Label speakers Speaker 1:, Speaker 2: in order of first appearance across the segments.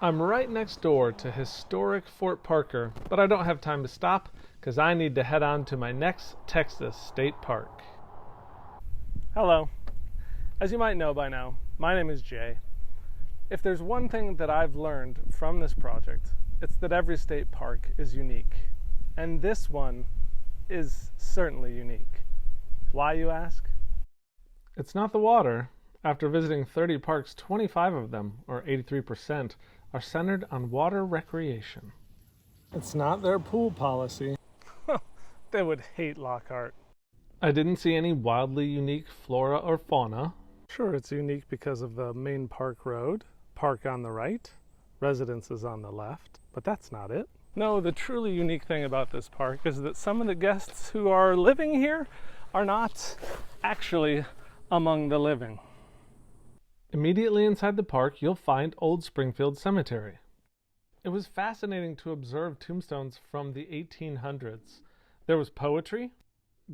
Speaker 1: I'm right next door to historic Fort Parker, but I don't have time to stop because I need to head on to my next Texas state park. Hello. As you might know by now, my name is Jay. If there's one thing that I've learned from this project, it's that every state park is unique. And this one is certainly unique. Why, you ask? It's not the water. After visiting 30 parks, 25 of them, or 83%, are centered on water recreation. It's not their pool policy. They would hate Lockhart. I didn't see any wildly unique flora or fauna. Sure, it's unique because of the main park road, park on the right, residences on the left, but that's not it. No, the truly unique thing about this park is that some of the guests who are living here are not actually among the living. Immediately inside the park, you'll find Old Springfield Cemetery. It was fascinating to observe tombstones from the 1800s. There was poetry.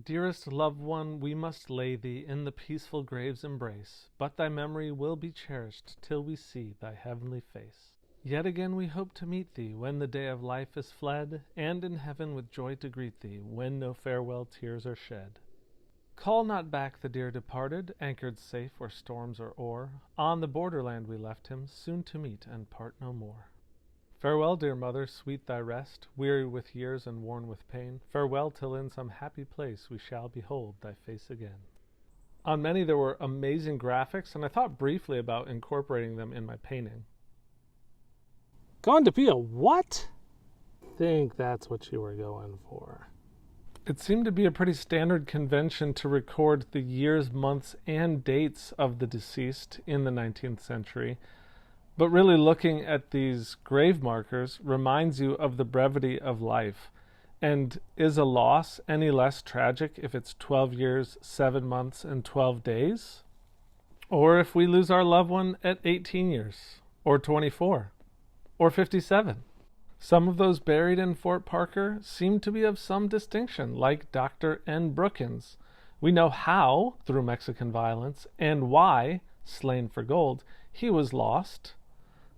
Speaker 1: Dearest loved one, we must lay thee in the peaceful grave's embrace, but thy memory will be cherished till we see thy heavenly face. Yet again we hope to meet thee when the day of life is fled, and in heaven with joy to greet thee when no farewell tears are shed. Call not back the dear departed, anchored safe where storms are o'er. On the borderland we left him, soon to meet and part no more. Farewell, dear mother, sweet thy rest, weary with years and worn with pain. Farewell till in some happy place we shall behold thy face again. On many there were amazing graphics, and I thought briefly about incorporating them in my painting. Going to be a what? I think that's what you were going for. It seemed to be a pretty standard convention to record the years, months, and dates of the deceased in the 19th century. But really looking at these grave markers reminds you of the brevity of life. And is a loss any less tragic if it's 12 years, 7 months, and 12 days? Or if we lose our loved one at 18 years, or 24, or 57? Some of those buried in Fort Parker seem to be of some distinction, like Dr. N. Brookins. We know how, through Mexican violence, and why, slain for gold, he was lost.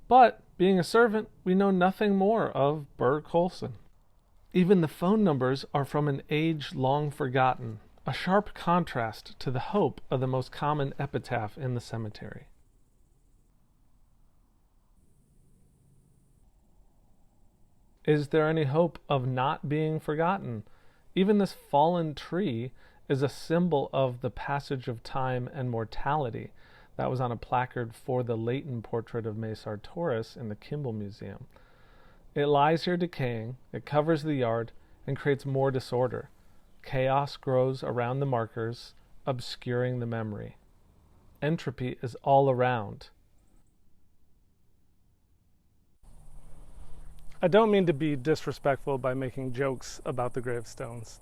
Speaker 1: But, being a servant, we know nothing more of Burr Colson. Even the phone numbers are from an age long forgotten, a sharp contrast to the hope of the most common epitaph in the cemetery. Is there any hope of not being forgotten? Even this fallen tree is a symbol of the passage of time and mortality. That was on a placard for the Leighton portrait of May Sartoris in the Kimball Museum. It lies here decaying, it covers the yard, and creates more disorder. Chaos grows around the markers, obscuring the memory. Entropy is all around. I don't mean to be disrespectful by making jokes about the gravestones.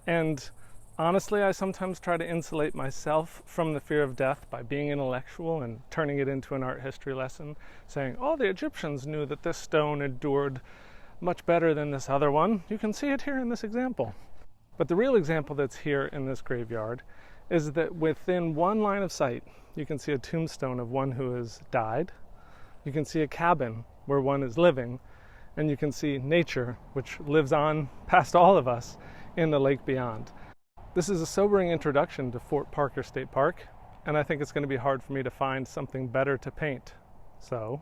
Speaker 1: And honestly, I sometimes try to insulate myself from the fear of death by being intellectual and turning it into an art history lesson, saying, oh, the Egyptians knew that this stone endured much better than this other one. You can see it here in this example. But the real example that's here in this graveyard is that within one line of sight, you can see a tombstone of one who has died. You can see a cabin where one is living. And you can see nature, which lives on past all of us in the lake beyond. This is a sobering introduction to Fort Parker State Park, and I think it's going to be hard for me to find something better to paint. So,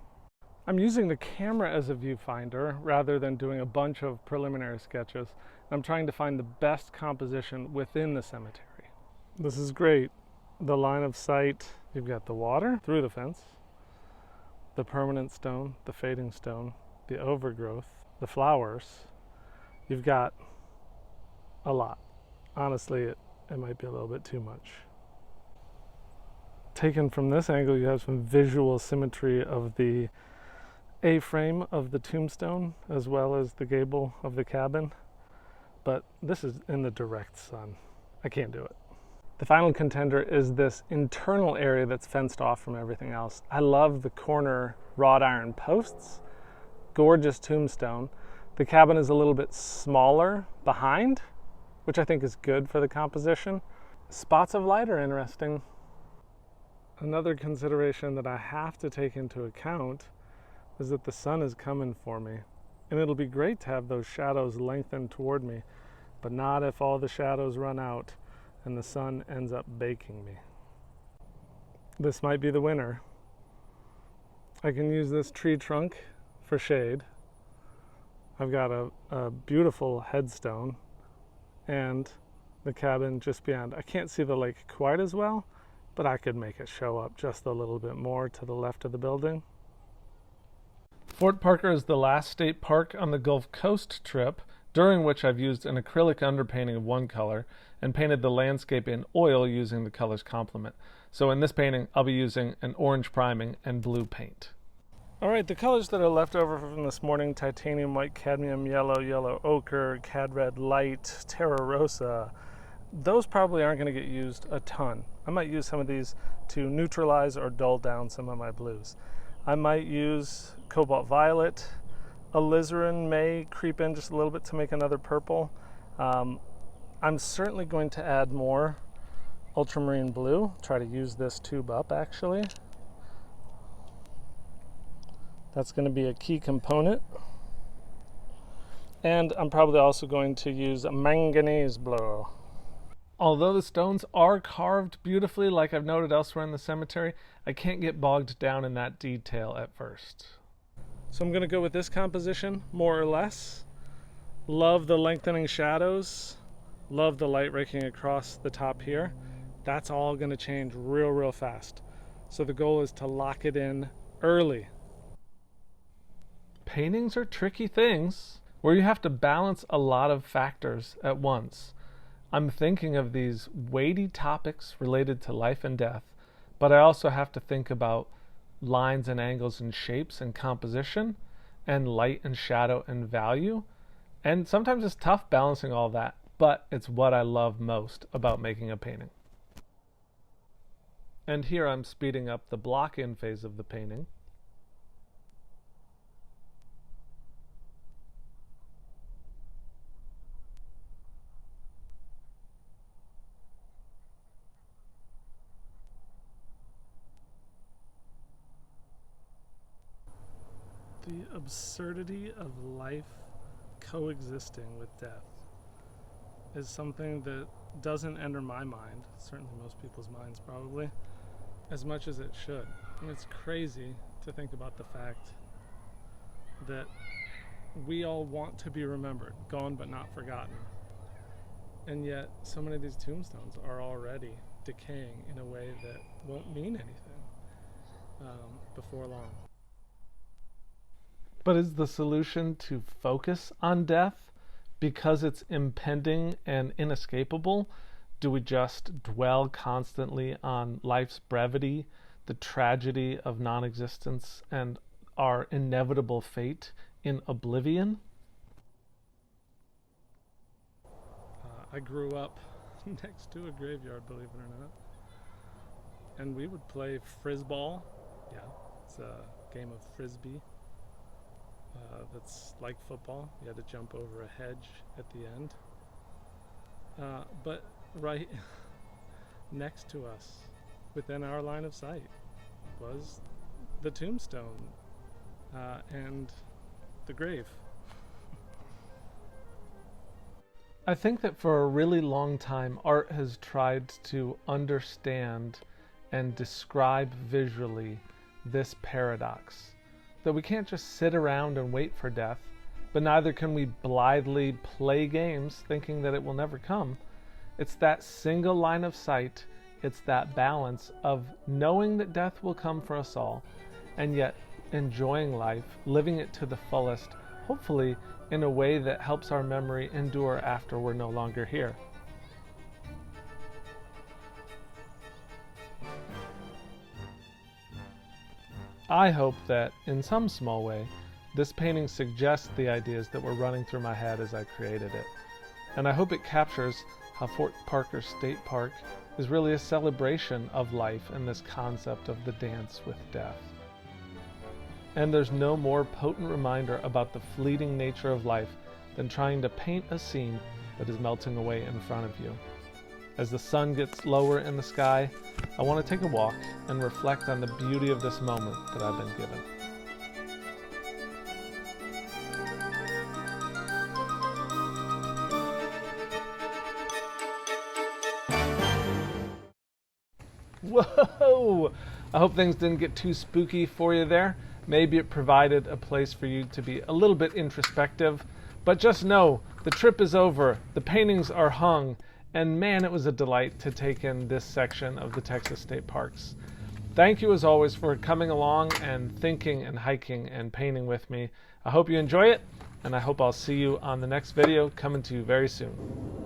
Speaker 1: I'm using the camera as a viewfinder rather than doing a bunch of preliminary sketches. I'm trying to find the best composition within the cemetery. This is great. The line of sight, you've got the water through the fence, the permanent stone, the fading stone, the overgrowth, the flowers. You've got a lot. Honestly, it might be a little bit too much. Taken from this angle, you have some visual symmetry of the A-frame of the tombstone as well as the gable of the cabin. But this is in the direct sun. I can't do it. The final contender is this internal area that's fenced off from everything else. I love the corner wrought iron posts. Gorgeous tombstone. The cabin is a little bit smaller behind, which I think is good for the composition. Spots of light are interesting. Another consideration that I have to take into account is that the sun is coming for me. And it'll be great to have those shadows lengthen toward me, but not if all the shadows run out and the sun ends up baking me. This might be the winner. I can use this tree trunk for shade. I've got a beautiful headstone and the cabin just beyond. I can't see the lake quite as well, but I could make it show up just a little bit more to the left of the building. Fort Parker is the last state park on the Gulf Coast trip, during which I've used an acrylic underpainting of one color and painted the landscape in oil using the color's complement. So in this painting, I'll be using an orange priming and blue paint. All right, the colors that are left over from this morning: titanium white, cadmium yellow, yellow ochre, cad red light, terra rosa, those probably aren't going to get used a ton. I might use some of these to neutralize or dull down some of my blues. I might use cobalt violet. Alizarin may creep in just a little bit to make another purple. I'm certainly going to add more ultramarine blue. Try to use this tube up, actually. That's going to be a key component. And I'm probably also going to use manganese blue. Although the stones are carved beautifully, like I've noted elsewhere in the cemetery, I can't get bogged down in that detail at first. So I'm going to go with this composition, more or less. Love the lengthening shadows. Love the light raking across the top here. That's all going to change real fast. So the goal is to lock it in early. Paintings are tricky things where you have to balance a lot of factors at once. I'm thinking of these weighty topics related to life and death, but I also have to think about lines and angles and shapes and composition and light and shadow and value. And sometimes it's tough balancing all that, but it's what I love most about making a painting. And here I'm speeding up the block-in phase of the painting. The absurdity of life coexisting with death is something that doesn't enter my mind, certainly most people's minds probably, as much as it should. And it's crazy to think about the fact that we all want to be remembered, gone but not forgotten. And yet so many of these tombstones are already decaying in a way that won't mean anything before long. But is the solution to focus on death because it's impending and inescapable? Do we just dwell constantly on life's brevity, the tragedy of non-existence, and our inevitable fate in oblivion? I grew up next to a graveyard, believe it or not. And we would play frisball. Yeah, it's a game of frisbee. That's like football. You had to jump over a hedge at the end. But right next to us, within our line of sight, was the tombstone and the grave. I think that for a really long time, art has tried to understand and describe visually this paradox. That we can't just sit around and wait for death, but neither can we blithely play games thinking that it will never come. It's that single line of sight, it's that balance of knowing that death will come for us all, and yet enjoying life, living it to the fullest, hopefully in a way that helps our memory endure after we're no longer here. I hope that, in some small way, this painting suggests the ideas that were running through my head as I created it. And I hope it captures how Fort Parker State Park is really a celebration of life and this concept of the dance with death. And there's no more potent reminder about the fleeting nature of life than trying to paint a scene that is melting away in front of you. As the sun gets lower in the sky, I want to take a walk and reflect on the beauty of this moment that I've been given. Whoa! I hope things didn't get too spooky for you there. Maybe it provided a place for you to be a little bit introspective. But just know, the trip is over, the paintings are hung, and man, it was a delight to take in this section of the Texas State Parks. Thank you as always for coming along and thinking and hiking and painting with me. I hope you enjoy it, and I hope I'll see you on the next video coming to you very soon.